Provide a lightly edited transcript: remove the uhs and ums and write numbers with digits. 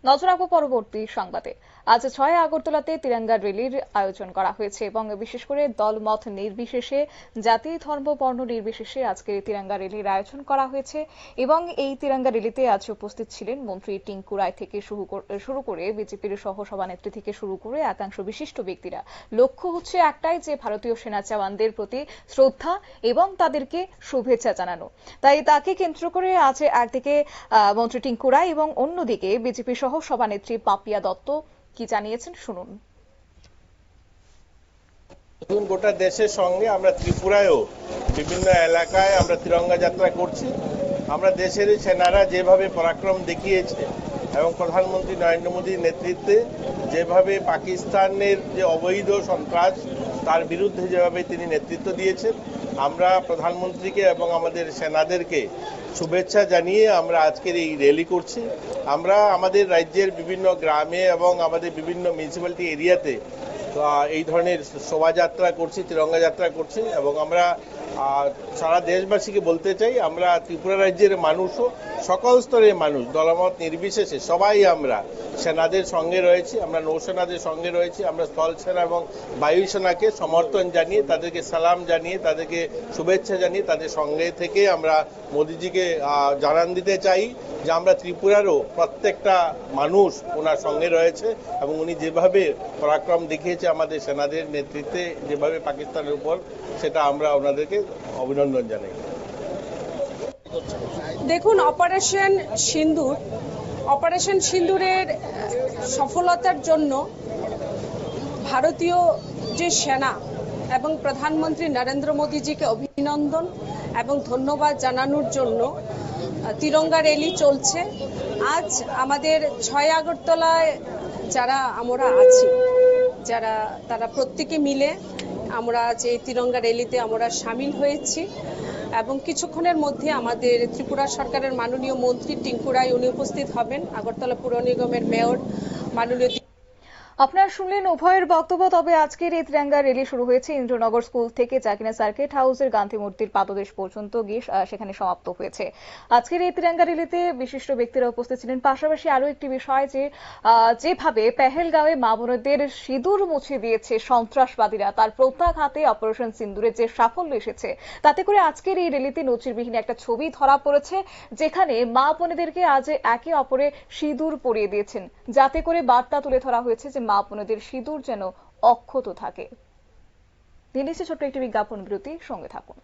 নজর রাখবো পরবর্তী সংবাদে। আজ 6 আগরতলাতে তিরঙ্গা র্যালির আয়োজন করা হয়েছে এবং বিশেষ করে দলমত নির্বিশেষে, জাতি ধর্ম বর্ণ নির্বিশেষে আজকে তিরঙ্গা র্যালির আয়োজন করা হয়েছে এবং এই তিরঙ্গা র্যালিতে আজ উপস্থিত ছিলেন মন্ত্রী টিঙ্কু রায় থেকে শুরু করে বিজেপির সহ সভানেত্রী থেকে শুরু করে একাংশ বিশিষ্ট ব্যক্তিরা। লক্ষ্য হচ্ছে একটাই, যে ভারতীয় সেনা জওয়ানদের প্রতি শ্রদ্ধা এবং তাদেরকে শুভেচ্ছা জানানো। তাই তাকে কেন্দ্র করে আজ একদিকে মন্ত্রী টিঙ্কু রায় এবং অন্যদিকে বিজেপি সহ সভানেত্রী পাপিয়া দত্ত কি জানিয়েছেন শুনুন। গোটা দেশের সঙ্গে আমরা ত্রিপুরায়ও বিভিন্ন এলাকায় আমরা তিরঙ্গা যাত্রা করছি। আমরা দেশের সেনারা যেভাবে পরাক্রম দেখিয়েছে এবং প্রধানমন্ত্রী নরেন্দ্র মোদীর নেতৃত্বে যেভাবে পাকিস্তানের যে অবৈধ সন্ত্রাস তার বিরুদ্ধে যেভাবে তিনি নেতৃত্ব দিয়েছেন, আমরা প্রধানমন্ত্রীকে এবং আমাদের সেনাদেরকে শুভেচ্ছা জানিয়ে আমরা আজকের এই র্যালি করছি। আমরা আমাদের রাজ্যের বিভিন্ন গ্রামে এবং আমাদের বিভিন্ন মিউনিসিপ্যালিটি এরিয়াতে এই ধরনের শোভাযাত্রা করছি, তিরঙ্গা যাত্রা করছি এবং আমরা সারা দেশবাসীকে বলতে চাই, আমরা ত্রিপুরা রাজ্যের মানুষও, সকল স্তরের মানুষ, দলমত নির্বিশেষে সবাই আমরা সেনাদের সঙ্গে রয়েছি, আমরা নৌসেনাদের সঙ্গে রয়েছি। আমরা স্থল সেনা এবং বায়ুসেনাকে সমর্থন জানিয়ে, তাদেরকে সালাম জানিয়ে, তাদেরকে শুভেচ্ছা জানিয়ে তাদের সঙ্গে থেকে আমরা মোদিজিকে জানান দিতে চাই যে আমরা ত্রিপুরারও প্রত্যেকটা মানুষ ওনার সঙ্গে রয়েছে এবং উনি যেভাবে পরাক্রম দেখিয়েছে আমাদের সেনাদের নেতৃত্বে, যেভাবে পাকিস্তানের উপর, সেটা আমরা ওনাদেরকে অভিনন্দন জানাই। দেখুন, অপারেশন সিন্দুরের সফলতার জন্য ভারতীয় যে সেনা এবং প্রধানমন্ত্রী নরেন্দ্র মোদীজিকে অভিনন্দন এবং ধন্যবাদ জানানোর জন্য তিরঙ্গা র্যালি চলছে। আজ আমাদের 6 আগরতলায় যারা আমরা আছি, তারা প্রত্যেকে মিলে আমরা আজ এই তিরঙ্গা র্যালিতে আমরা সামিল হয়েছি এবং কিছুক্ষণের মধ্যে আমাদের ত্রিপুরা সরকারের মাননীয় মন্ত্রী টিঙ্কু রায় উনি উপস্থিত হবেন, আগরতলা পুর নিগমের মেয়র মাননীয়। আপনারা শুনলেন উভয়ের বক্তব্য। তবে আজকের এই তিরঙ্গা র্যালি শুরু হয়েছে ইন্দ্রনগর স্কুল থেকে, যা কিনা সার্কিট হাউসের গান্ধী মূর্তির পাদদেশ পর্যন্ত গিয়ে সেখানে সমাপ্ত হয়েছে। আজকের এই তিরঙ্গা র্যালিতে বিশিষ্ট ব্যক্তিরা উপস্থিত ছিলেন। পাশাপাশি আরো একটি বিষয়, যে যেভাবে পেহেলগাঁওয়ে মা বোনদের সিঁদুর মুছে দিয়েছে সন্ত্রাসবাদীরা, তার প্রত্যাঘাতে অপারেশন সিন্দুরের যে সাফল্য এসেছে, তাতে করে আজকের এই র্যালিতে নজিরবিহীন একটা ছবি ধরা পড়েছে, যেখানে মা বোনেদেরকে আজ একে অপরে সিঁদুর পরিয়ে দিয়েছেন, যাতে করে বার্তা তুলে ধরা হয়েছে যে মা বোনদের সিঁদুর যেন অক্ষত থাকে। নিয়ে নিচ্ছে ছোট্ট একটি বিজ্ঞাপন বিরতি, সঙ্গে থাকুন।